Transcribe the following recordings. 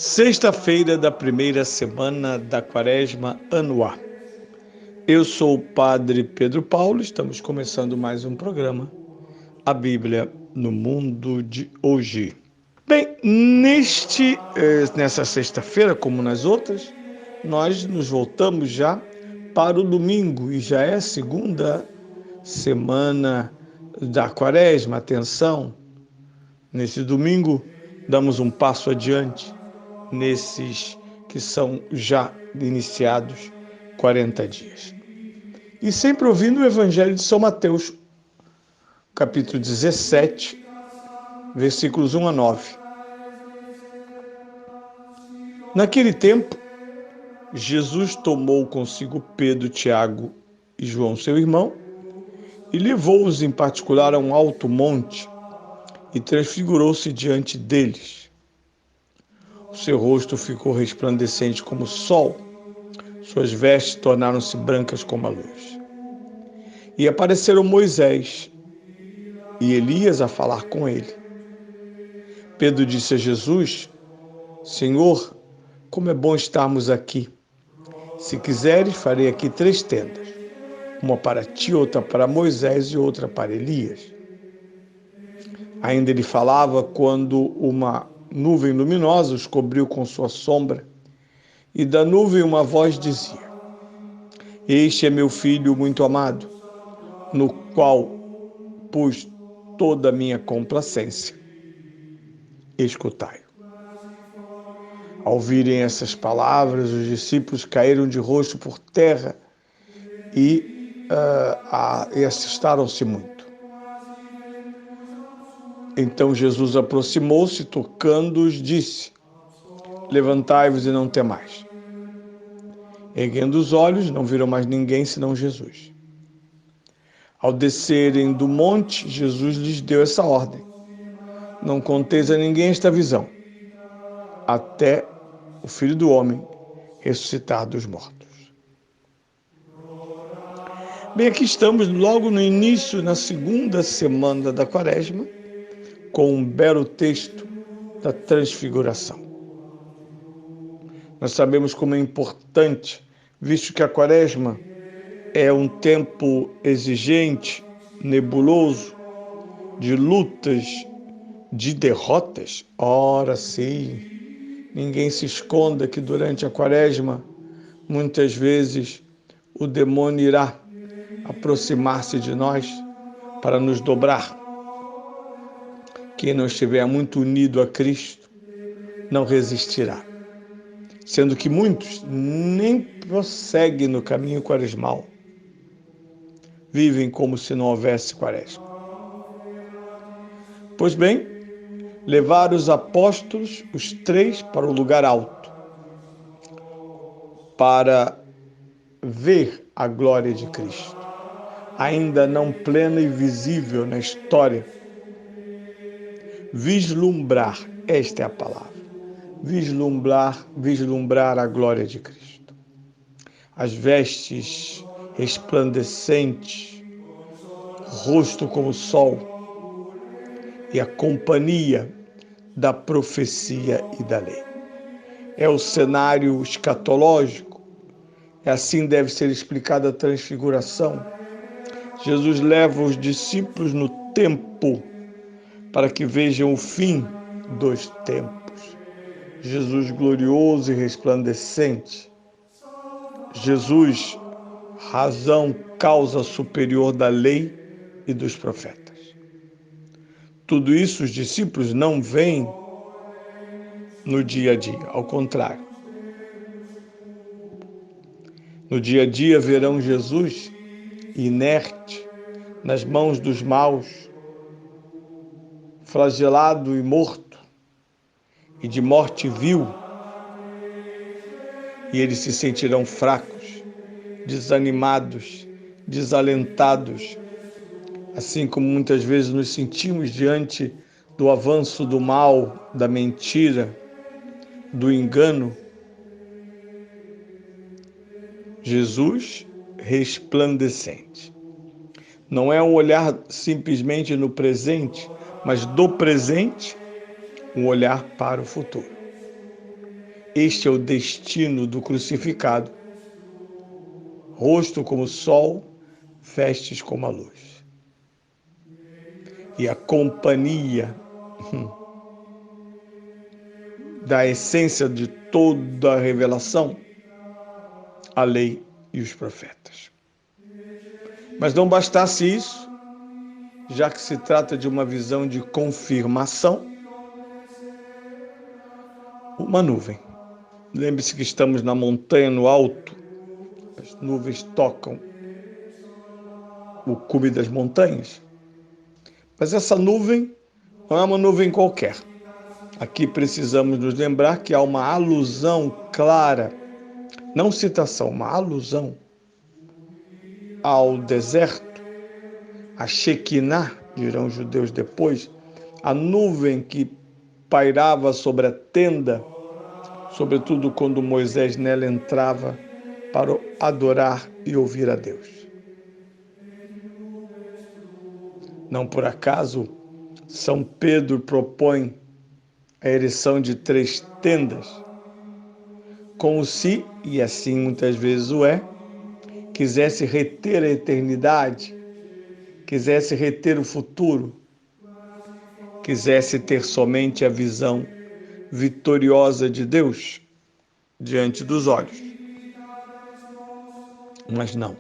Sexta-feira da primeira semana da Quaresma, ano A. Eu sou o Padre Pedro Paulo, estamos começando mais um programa, a Bíblia no Mundo de Hoje. Bem, nessa sexta-feira, como nas outras, nós nos voltamos já para o domingo e já é a segunda semana da Quaresma. Atenção, nesse domingo damos um passo adiante nesses que são já iniciados 40 dias. E sempre ouvindo o Evangelho de São Mateus, capítulo 17, versículos 1 a 9. Naquele tempo, Jesus tomou consigo Pedro, Tiago e João, seu irmão, e levou-os em particular a um alto monte e transfigurou-se diante deles. O seu rosto ficou resplandecente como o sol, suas vestes tornaram-se brancas como a luz. E apareceram Moisés e Elias a falar com ele. Pedro disse a Jesus: Senhor, como é bom estarmos aqui. Se quiseres, farei aqui 3 tendas, uma para ti, outra para Moisés e outra para Elias. Ainda ele falava quando uma nuvem luminosa os cobriu com sua sombra, e da nuvem uma voz dizia: Este é meu filho muito amado, no qual pus toda a minha complacência. Escutai-o. Ao ouvirem essas palavras, os discípulos caíram de rosto por terra e assustaram-se muito. Então Jesus aproximou-se, tocando-os, disse: Levantai-vos e não temais. Erguendo os olhos, não viram mais ninguém senão Jesus. Ao descerem do monte, Jesus lhes deu essa ordem: Não conteis a ninguém esta visão, até o Filho do Homem ressuscitar dos mortos. Bem, aqui estamos logo no início, na segunda semana da Quaresma, com um belo texto da Transfiguração. Nós sabemos como é importante, visto que a Quaresma é um tempo exigente, nebuloso, de lutas, de derrotas. Ora sim, ninguém se esconda que durante a Quaresma, muitas vezes, o demônio irá aproximar-se de nós para nos dobrar. Quem não estiver muito unido a Cristo não resistirá. Sendo que muitos nem prosseguem no caminho quaresmal. Vivem como se não houvesse Quaresma. Pois bem, levaram os apóstolos, os 3, para o lugar alto, para ver a glória de Cristo, ainda não plena e visível na história. Vislumbrar, esta é a palavra, vislumbrar a glória de Cristo. As vestes resplandecentes, rosto como o sol, e a companhia da profecia e da lei. É o cenário escatológico, assim deve ser explicada a transfiguração. Jesus leva os discípulos no tempo para que vejam o fim dos tempos. Jesus glorioso e resplandecente. Jesus, razão, causa superior da lei e dos profetas. Tudo isso os discípulos não veem no dia a dia, ao contrário. No dia a dia verão Jesus inerte nas mãos dos maus, flagelado e morto, e de morte vil, e eles se sentirão fracos, desanimados, desalentados, assim como muitas vezes nos sentimos diante do avanço do mal, da mentira, do engano. Jesus resplandecente. Não é um olhar simplesmente no presente, mas do presente, um olhar para o futuro. Este é o destino do crucificado. Rosto como o sol, vestes como a luz. E a companhia da essência de toda a revelação, a lei e os profetas. Mas não bastasse isso, já que se trata de uma visão de confirmação, uma nuvem. Lembre-se que estamos na montanha, no alto, as nuvens tocam o cume das montanhas. Mas essa nuvem não é uma nuvem qualquer. Aqui precisamos nos lembrar que há uma alusão clara, não citação, uma alusão ao deserto, a Shekinah, dirão os judeus depois, a nuvem que pairava sobre a tenda, sobretudo quando Moisés nela entrava para adorar e ouvir a Deus. Não por acaso, São Pedro propõe a erição de 3 tendas, como se, e assim muitas vezes o é, quisesse reter a eternidade, quisesse reter o futuro, quisesse ter somente a visão vitoriosa de Deus diante dos olhos. Mas não.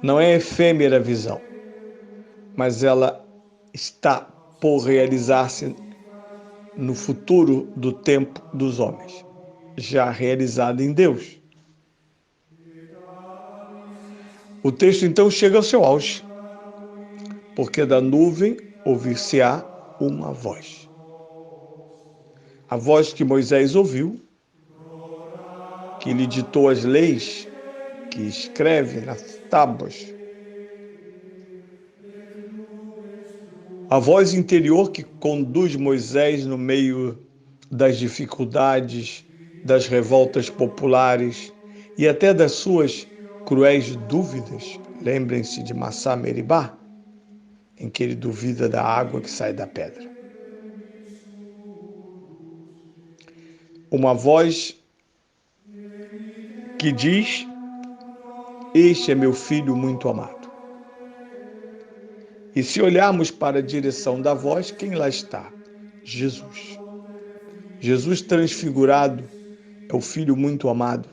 Não é efêmera a visão, mas ela está por realizar-se no futuro do tempo dos homens, já realizada em Deus. O texto então chega ao seu auge, porque da nuvem ouvir-se-á uma voz. A voz que Moisés ouviu, que lhe ditou as leis, que escreve nas tábuas. A voz interior que conduz Moisés no meio das dificuldades, das revoltas populares e até das suas cruéis dúvidas. Lembrem-se de Massá Meribá, em que ele duvida da água que sai da pedra. Uma voz que diz: este é meu filho muito amado. E se olharmos para a direção da voz, quem lá está? Jesus. Jesus transfigurado é o filho muito amado.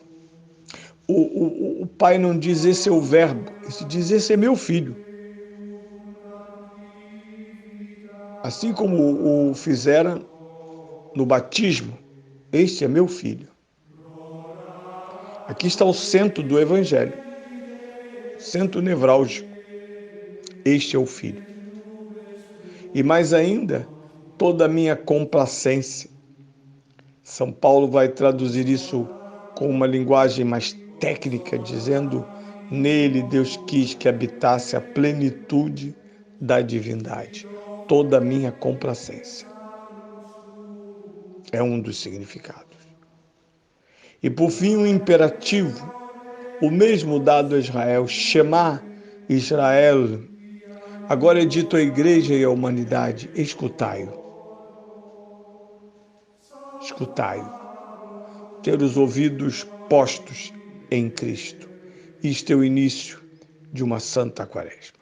O pai não diz esse é o verbo, ele diz esse é meu filho. Assim como o fizeram no batismo, este é meu filho. Aqui está o centro do evangelho, centro nevrálgico. Este é o filho. E mais ainda, toda a minha complacência. São Paulo vai traduzir isso com uma linguagem mais técnica, dizendo: nele Deus quis que habitasse a plenitude da divindade. Toda a minha complacência. É um dos significados. E por fim, um imperativo, o mesmo dado a Israel, Shema Israel. Agora é dito à igreja e à humanidade: escutai-o. Escutai-o. Ter os ouvidos postos em Cristo. Isto é o início de uma santa quaresma.